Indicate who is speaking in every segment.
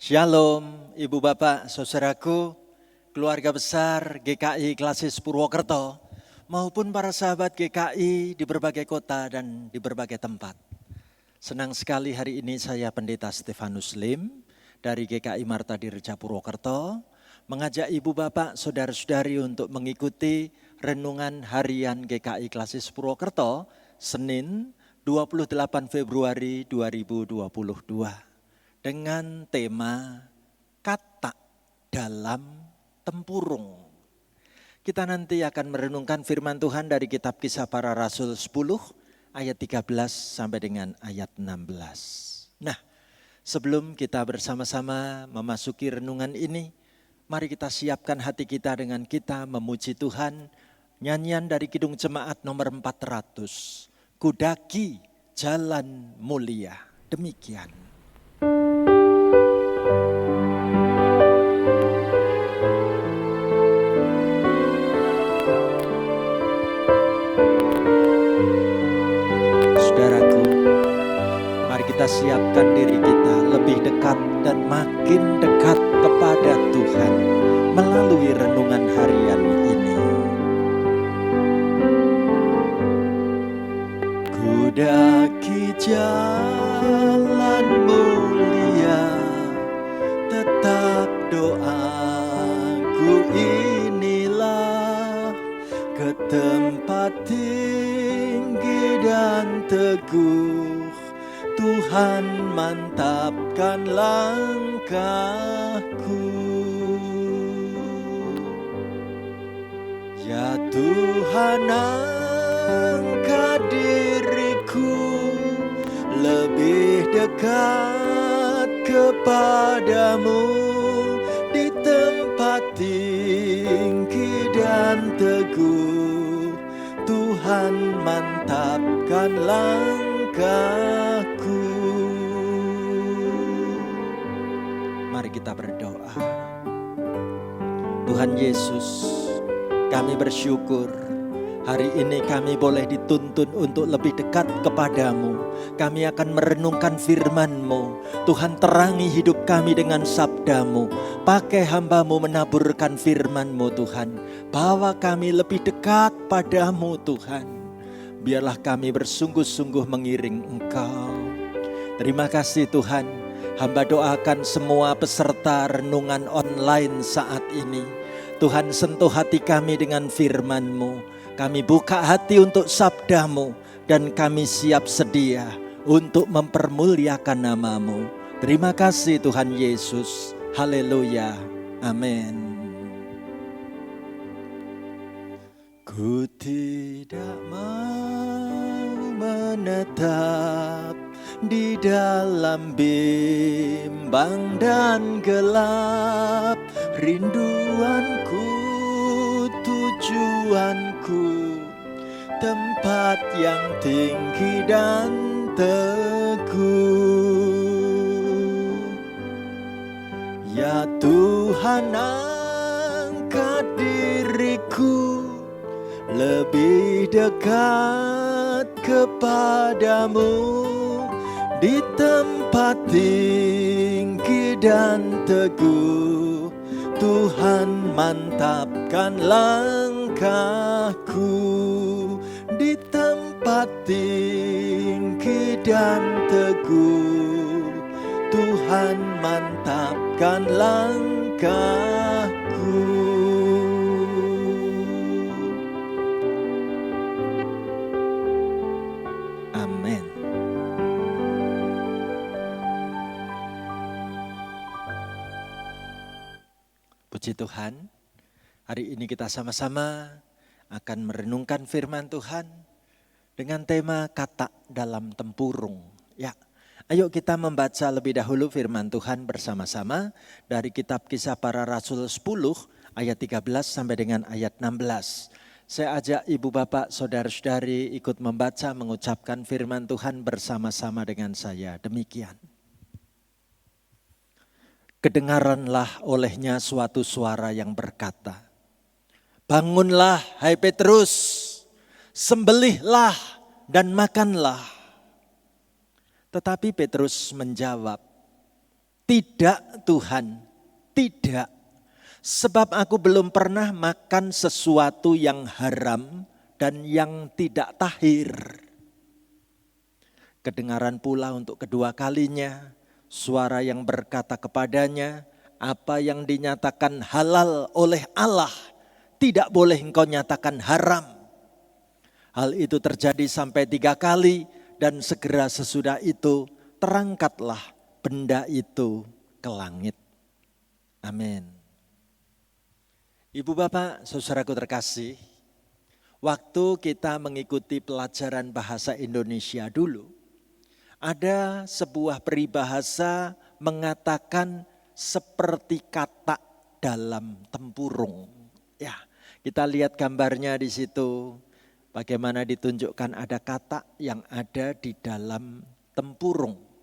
Speaker 1: Shalom, Ibu Bapak, Saudaraku, keluarga besar GKI Klasis Purwokerto, maupun para sahabat GKI di berbagai kota dan di berbagai tempat. Senang sekali hari ini saya Pendeta Stefanus Lim dari GKI Marta Dirja Purwokerto, mengajak Ibu Bapak, Saudara-saudari untuk mengikuti renungan harian GKI Klasis Purwokerto, Senin 28 Februari 2022. Dengan tema kata dalam tempurung. Kita nanti akan merenungkan firman Tuhan dari kitab Kisah Para Rasul 10 ayat 13 sampai dengan ayat 16. Nah, sebelum kita bersama-sama memasuki renungan ini, mari kita siapkan hati kita dengan kita memuji Tuhan. Nyanyian dari Kidung Jemaat nomor 400. Kudaki jalan mulia. Demikian. Saudaraku, mari kita siapkan diri kita lebih dekat dan makin dekat kepada Tuhan melalui renungan harian ini. Kudaki jalan mulia, tetap doaku inilah, ke tempat tinggi dan teguh, Tuhan mantapkan langkahku. Ya Tuhan, angkat diriku lebih dekat kepadamu, di tempat tinggi dan teguh, Tuhan mantapkan langkahku. Mari kita berdoa. Tuhan Yesus, kami bersyukur hari ini kami boleh dituntun untuk lebih dekat kepadamu. Kami akan merenungkan firman-Mu. Tuhan, terangi hidup kami dengan sabda-Mu. Pakai hamba-Mu menaburkan firman-Mu Tuhan. Bawa kami lebih dekat padamu Tuhan. Biarlah kami bersungguh-sungguh mengiring Engkau. Terima kasih Tuhan. Hamba doakan semua peserta renungan online saat ini. Tuhan, sentuh hati kami dengan firman-Mu. Kami buka hati untuk sabda-Mu dan kami siap sedia untuk mempermuliakan nama-Mu. Terima kasih Tuhan Yesus. Haleluya. Amin. Ku tidak mau menetap di dalam bimbang dan gelap. Rinduanku, tujuanku, tempat yang tinggi dan teguh. Ya Tuhan, angkat diriku lebih dekat kepadamu, di tempat tinggi dan teguh, Tuhan mantapkan langkahku, di tempat tinggi dan teguh, Tuhan mantapkan langkahku. Amin. Puji Tuhan, hari ini kita sama-sama akan merenungkan firman Tuhan dengan tema kata dalam tempurung. Ya, ayo kita membaca lebih dahulu firman Tuhan bersama-sama dari kitab Kisah Para Rasul 10 ayat 13 sampai dengan ayat 16. Saya ajak ibu bapak, saudara-saudari ikut membaca, mengucapkan firman Tuhan bersama-sama dengan saya. Demikian. Kedengaranlah olehnya suatu suara yang berkata, "Bangunlah, hai Petrus, sembelihlah dan makanlah." Tetapi Petrus menjawab, Tidak Tuhan, tidak. Sebab aku belum pernah makan sesuatu yang haram dan yang tidak tahir. Kedengaran pula untuk kedua kalinya suara yang berkata kepadanya, apa yang dinyatakan halal oleh Allah tidak boleh engkau nyatakan haram. Hal itu terjadi sampai 3 kali dan segera sesudah itu terangkatlah benda itu ke langit. Amin. Ibu bapak, saudaraku terkasih, waktu kita mengikuti pelajaran bahasa Indonesia dulu, ada sebuah peribahasa mengatakan seperti kata dalam tempurung. Ya, kita lihat gambarnya di situ. Bagaimana ditunjukkan ada kata yang ada di dalam tempurung.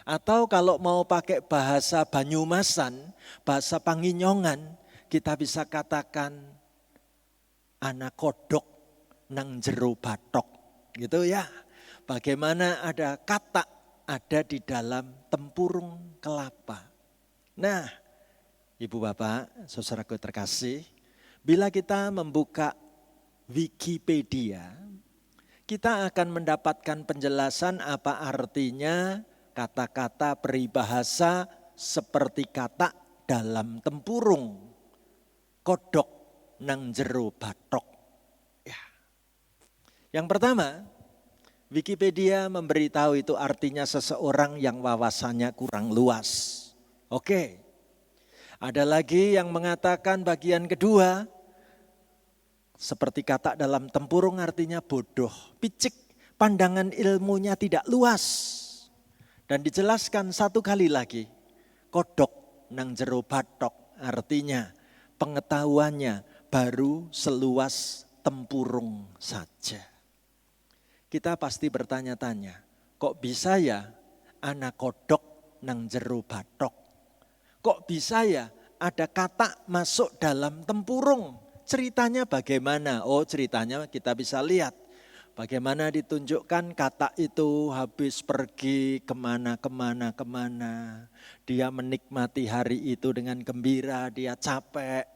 Speaker 1: Atau kalau mau pakai bahasa Banyumasan, bahasa Panginyongan, kita bisa katakan anak kodok nang jero batok. Gitu ya. Bagaimana ada kata ada di dalam tempurung kelapa. Nah, ibu bapak, saudaraku terkasih, bila kita membuka Wikipedia, kita akan mendapatkan penjelasan apa artinya kata-kata peribahasa seperti kata dalam tempurung, kodok nang jero bathok. Ya. Yang pertama, Wikipedia memberitahu itu artinya seseorang yang wawasannya kurang luas. Oke. Ada lagi yang mengatakan bagian kedua, seperti kata dalam tempurung artinya bodoh, picik, pandangan ilmunya tidak luas. Dan dijelaskan 1 kali lagi, kodok nang jero bathok artinya pengetahuannya baru seluas tempurung saja. Kita pasti bertanya-tanya, kok bisa ya anak kodok nang jero bathok? Kok bisa ya ada kata masuk dalam tempurung? Ceritanya bagaimana? Oh, ceritanya kita bisa lihat. Bagaimana ditunjukkan kata itu habis pergi kemana. Dia menikmati hari itu dengan gembira, dia capek.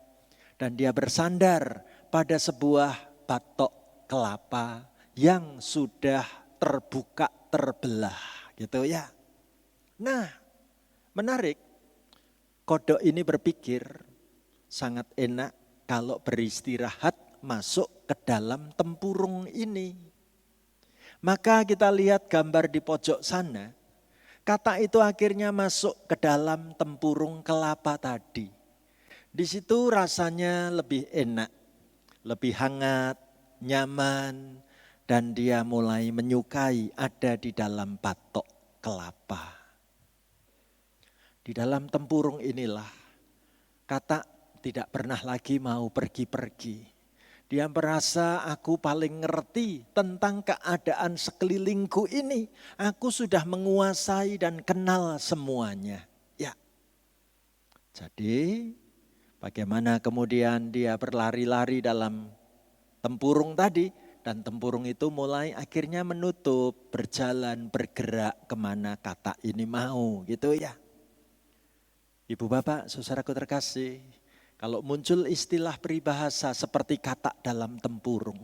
Speaker 1: Dan dia bersandar pada sebuah batok kelapa yang sudah terbuka, terbelah. Gitu ya. Nah, menarik. Kodok ini berpikir sangat enak kalau beristirahat masuk ke dalam tempurung ini. Maka kita lihat gambar di pojok sana. Kata itu akhirnya masuk ke dalam tempurung kelapa tadi. Di situ rasanya lebih enak, lebih hangat, nyaman. Dan dia mulai menyukai ada di dalam batok kelapa. Di dalam tempurung inilah kata tidak pernah lagi mau pergi-pergi. Dia merasa aku paling ngerti tentang keadaan sekelilingku ini. Aku sudah menguasai dan kenal semuanya. Ya. Jadi bagaimana kemudian dia berlari-lari dalam tempurung tadi. Dan tempurung itu mulai akhirnya menutup, berjalan, bergerak kemana kata ini mau gitu ya. Ibu bapak, saudaraku terkasih. Kalau muncul istilah peribahasa seperti kata dalam tempurung,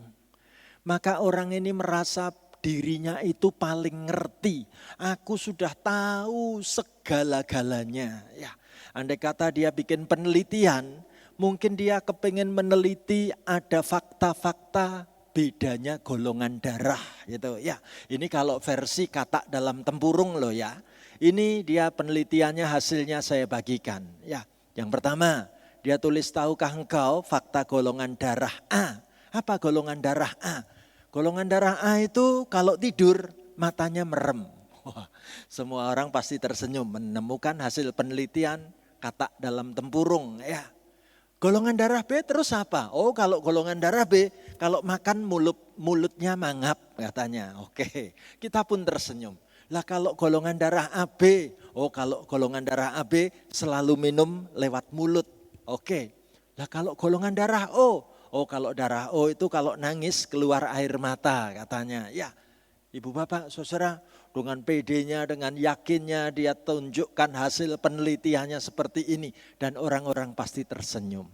Speaker 1: maka orang ini merasa dirinya itu paling ngerti. Aku sudah tahu segala-galanya. Ya, andai kata dia bikin penelitian, mungkin dia kepingin meneliti ada fakta-fakta bedanya golongan darah gitu. Ya, ini kalau versi kata dalam tempurung loh ya. Ini dia penelitiannya hasilnya saya bagikan. Ya, yang pertama. Dia tulis, tahukah engkau fakta golongan darah A? Apa golongan darah A? Golongan darah A itu kalau tidur matanya merem. Wah, semua orang pasti tersenyum menemukan hasil penelitian kata dalam tempurung. Ya. Golongan darah B terus apa? Oh, kalau golongan darah B kalau makan mulutnya mangap katanya. Oke, kita pun tersenyum. Lah kalau golongan darah AB, oh kalau golongan darah AB selalu minum lewat mulut. Oke, lah kalau golongan darah O, oh kalau darah O itu kalau nangis keluar air mata katanya. Ya, ibu bapak, saudara, Dengan PD-nya, dengan yakinnya dia tunjukkan hasil penelitiannya seperti ini. Dan orang-orang pasti tersenyum.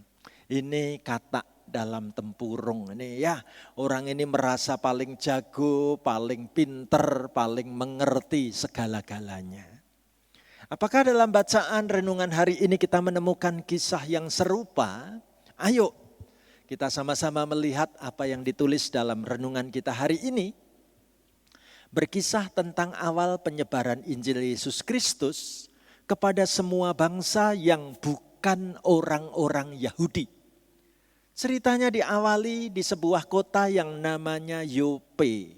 Speaker 1: Ini kata dalam tempurung ini ya. Orang ini merasa paling jago, paling pinter, paling mengerti segala-galanya. Apakah dalam bacaan renungan hari ini kita menemukan kisah yang serupa? Ayo kita sama-sama melihat apa yang ditulis dalam renungan kita hari ini. Berkisah tentang awal penyebaran Injil Yesus Kristus kepada semua bangsa yang bukan orang-orang Yahudi. Ceritanya diawali di sebuah kota yang namanya Yope.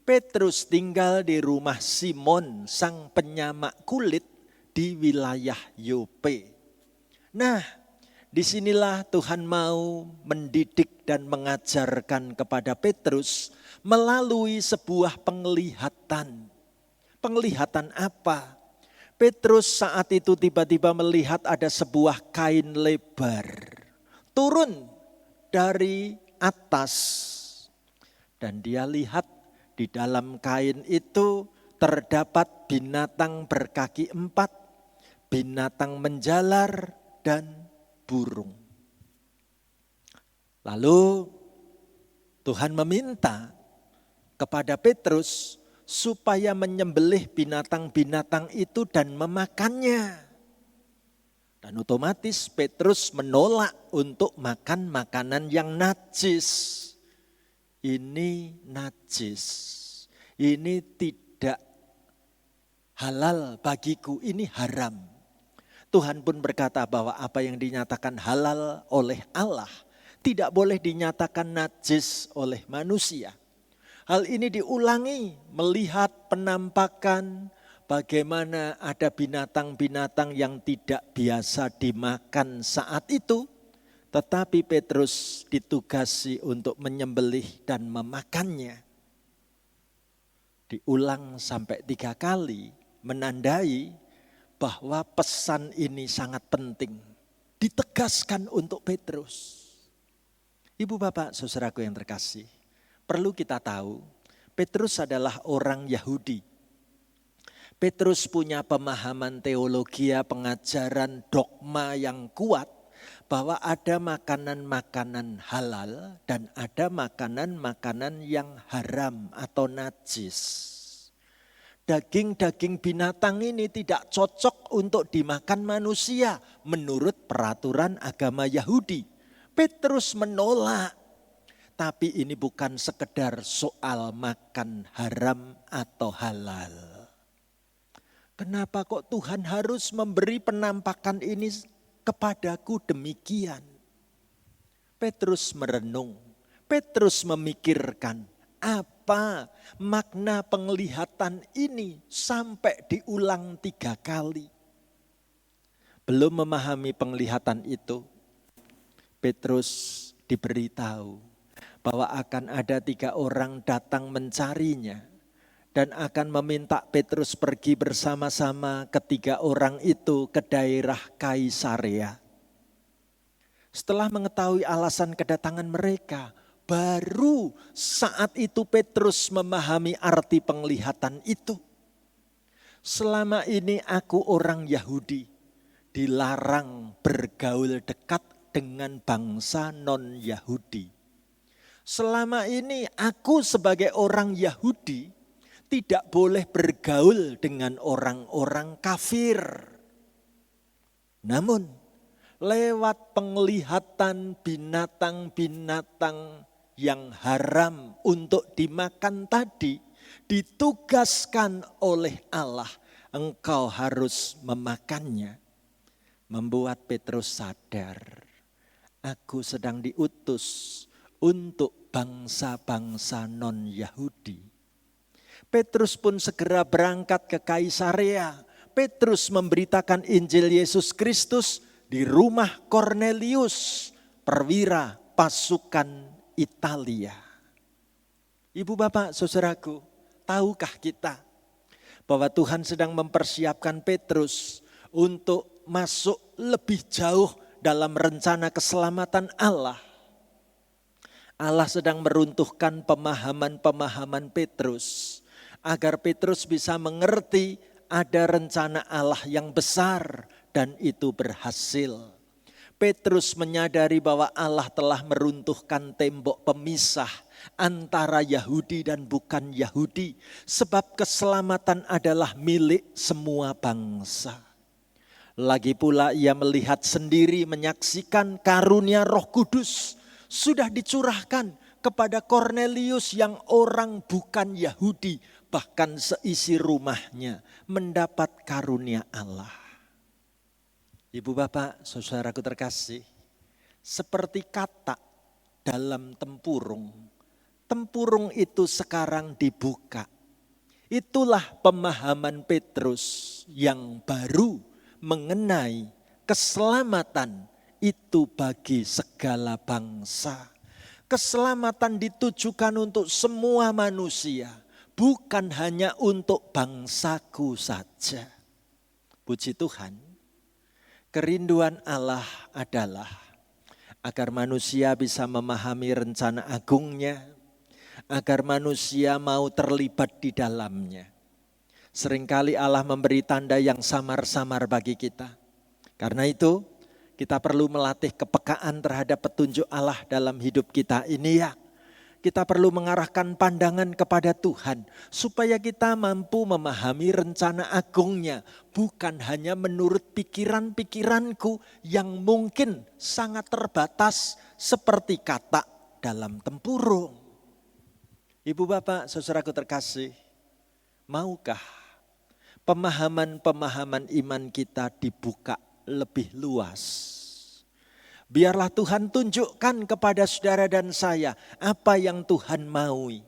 Speaker 1: Petrus tinggal di rumah Simon, sang penyamak kulit di wilayah Yope. Nah, disinilah Tuhan mau mendidik dan mengajarkan kepada Petrus melalui sebuah penglihatan. Penglihatan apa? Petrus saat itu tiba-tiba melihat ada sebuah kain lebar turun dari atas. Dan dia lihat di dalam kain itu terdapat binatang berkaki 4, binatang menjalar dan burung. Lalu Tuhan meminta kepada Petrus supaya menyembelih binatang-binatang itu dan memakannya. Dan otomatis Petrus menolak untuk makan makanan yang najis. Ini najis, ini tidak halal bagiku, ini haram. Tuhan pun berkata bahwa apa yang dinyatakan halal oleh Allah tidak boleh dinyatakan najis oleh manusia. Hal ini diulangi melihat penampakan bagaimana ada binatang-binatang yang tidak biasa dimakan saat itu. Tetapi Petrus ditugasi untuk menyembelih dan memakannya. Diulang sampai 3 kali menandai bahwa pesan ini sangat penting. Ditegaskan untuk Petrus. Ibu bapak saudaraku yang terkasih. Perlu kita tahu, Petrus adalah orang Yahudi. Petrus punya pemahaman teologi, pengajaran dogma yang kuat bahwa ada makanan-makanan halal dan ada makanan-makanan yang haram atau najis. Daging-daging binatang ini tidak cocok untuk dimakan manusia menurut peraturan agama Yahudi. Petrus menolak. Tapi ini bukan sekedar soal makan haram atau halal. Kenapa kok Tuhan harus memberi penampakan ini kepadaku demikian? Petrus merenung, Petrus memikirkan apa makna penglihatan ini sampai diulang 3 kali. Belum memahami penglihatan itu, Petrus diberitahu bahwa akan ada 3 orang datang mencarinya dan akan meminta Petrus pergi bersama-sama ke 3 orang itu ke daerah Kaisarea. Setelah mengetahui alasan kedatangan mereka, baru saat itu Petrus memahami arti penglihatan itu. Selama ini aku orang Yahudi, dilarang bergaul dekat dengan bangsa non-Yahudi. Selama ini aku sebagai orang Yahudi tidak boleh bergaul dengan orang-orang kafir. Namun lewat penglihatan binatang-binatang yang haram untuk dimakan tadi, ditugaskan oleh Allah, engkau harus memakannya. Membuat Petrus sadar, aku sedang diutus untuk bangsa-bangsa non-Yahudi. Petrus pun segera berangkat ke Kaisarea. Petrus memberitakan Injil Yesus Kristus di rumah Kornelius, perwira pasukan Italia. Ibu bapak saudaraku, tahukah kita bahwa Tuhan sedang mempersiapkan Petrus untuk masuk lebih jauh dalam rencana keselamatan Allah? Allah sedang meruntuhkan pemahaman-pemahaman Petrus agar Petrus bisa mengerti ada rencana Allah yang besar dan itu berhasil. Petrus menyadari bahwa Allah telah meruntuhkan tembok pemisah antara Yahudi dan bukan Yahudi, sebab keselamatan adalah milik semua bangsa. Lagi pula ia melihat sendiri, menyaksikan karunia Roh Kudus sudah dicurahkan kepada Kornelius yang orang bukan Yahudi, bahkan seisi rumahnya mendapat karunia Allah. Ibu bapak, saudaraku terkasih, seperti katak dalam tempurung. Tempurung itu sekarang dibuka. Itulah pemahaman Petrus yang baru mengenai keselamatan itu bagi segala bangsa. Keselamatan ditujukan untuk semua manusia, bukan hanya untuk bangsaku saja. Puji Tuhan, kerinduan Allah adalah agar manusia bisa memahami rencana agungnya, agar manusia mau terlibat di dalamnya. Seringkali Allah memberi tanda yang samar-samar bagi kita. Karena itu kita perlu melatih kepekaan terhadap petunjuk Allah dalam hidup kita ini ya. Kita perlu mengarahkan pandangan kepada Tuhan supaya kita mampu memahami rencana agungnya. Bukan hanya menurut pikiran-pikiranku yang mungkin sangat terbatas seperti katak dalam tempurung. Ibu bapak, saudaraku terkasih, maukah pemahaman-pemahaman iman kita dibuka lebih luas? Biarlah Tuhan tunjukkan kepada saudara dan saya apa yang Tuhan maui.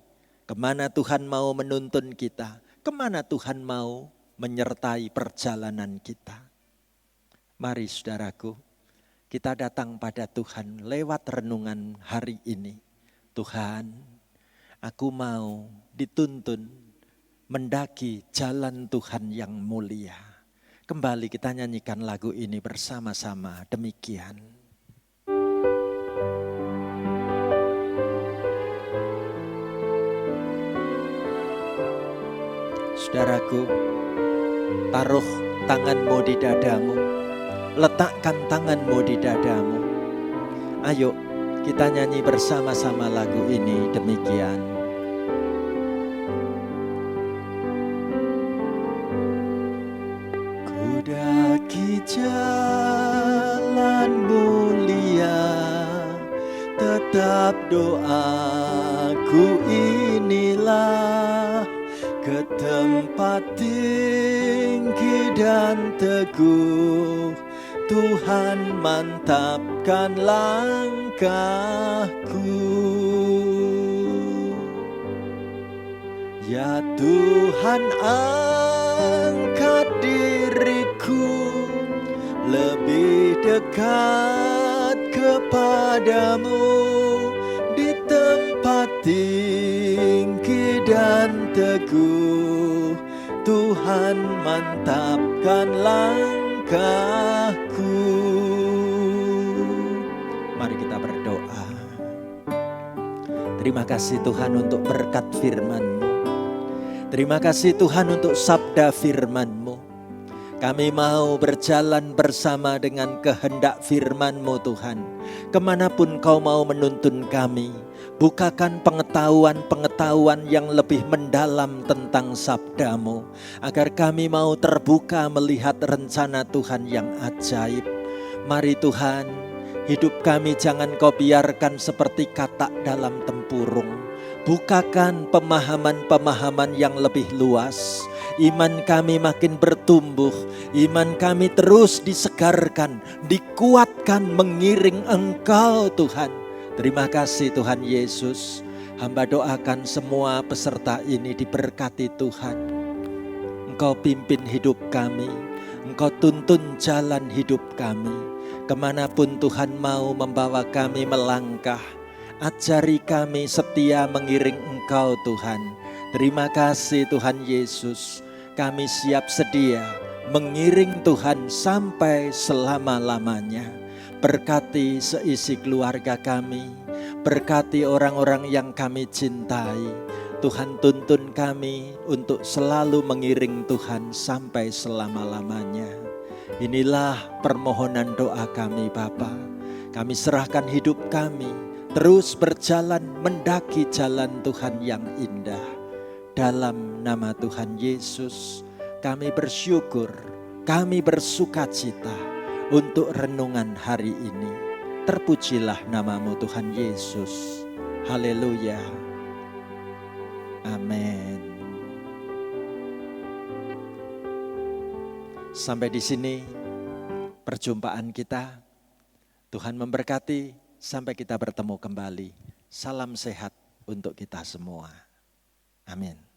Speaker 1: Kemana Tuhan mau menuntun kita, kemana Tuhan mau menyertai perjalanan kita. Mari saudaraku, kita datang pada Tuhan lewat renungan hari ini. Tuhan, aku mau dituntun mendaki jalan Tuhan yang mulia. Kembali kita nyanyikan lagu ini bersama-sama, demikian. Saudaraku, taruh tanganmu di dadamu, letakkan tanganmu di dadamu. Ayo kita nyanyi bersama-sama lagu ini, demikian. Kudaki jalan mulia, tetap doaku inilah, ke tempat tinggi dan teguh, Tuhan mantapkan langkahku. Ya Tuhan, angkat diriku lebih dekat kepadamu, di tempat tinggi dan teguh, Tuhan mantapkan langkahku. Mari kita berdoa. Terima kasih Tuhan untuk berkat firman-Mu. Terima kasih Tuhan untuk sabda firman-Mu. Kami mau berjalan bersama dengan kehendak firman-Mu Tuhan. Kemanapun Kau mau menuntun kami, bukakan pengetahuan-pengetahuan yang lebih mendalam tentang sabda-Mu, agar kami mau terbuka melihat rencana Tuhan yang ajaib. Mari Tuhan, hidup kami jangan Kau biarkan seperti katak dalam tempurung. Bukakan pemahaman-pemahaman yang lebih luas. Iman kami makin bertumbuh, iman kami terus disegarkan, dikuatkan mengiring Engkau Tuhan. Terima kasih Tuhan Yesus. Hamba doakan semua peserta ini diberkati Tuhan. Engkau pimpin hidup kami, Engkau tuntun jalan hidup kami. Kemanapun Tuhan mau membawa kami melangkah, ajari kami setia mengiring Engkau Tuhan. Terima kasih Tuhan Yesus. Kami siap sedia mengiring Tuhan sampai selama-lamanya. Berkati seisi keluarga kami, berkati orang-orang yang kami cintai. Tuhan tuntun kami untuk selalu mengiring Tuhan sampai selama-lamanya. Inilah permohonan doa kami Bapa. Kami serahkan hidup kami, terus berjalan mendaki jalan Tuhan yang indah. Dalam nama Tuhan Yesus, kami bersyukur, kami bersukacita untuk renungan hari ini. Terpujilah namamu Tuhan Yesus. Haleluya. Amin. Sampai di sini perjumpaan kita. Tuhan memberkati sampai kita bertemu kembali. Salam sehat untuk kita semua. Amin.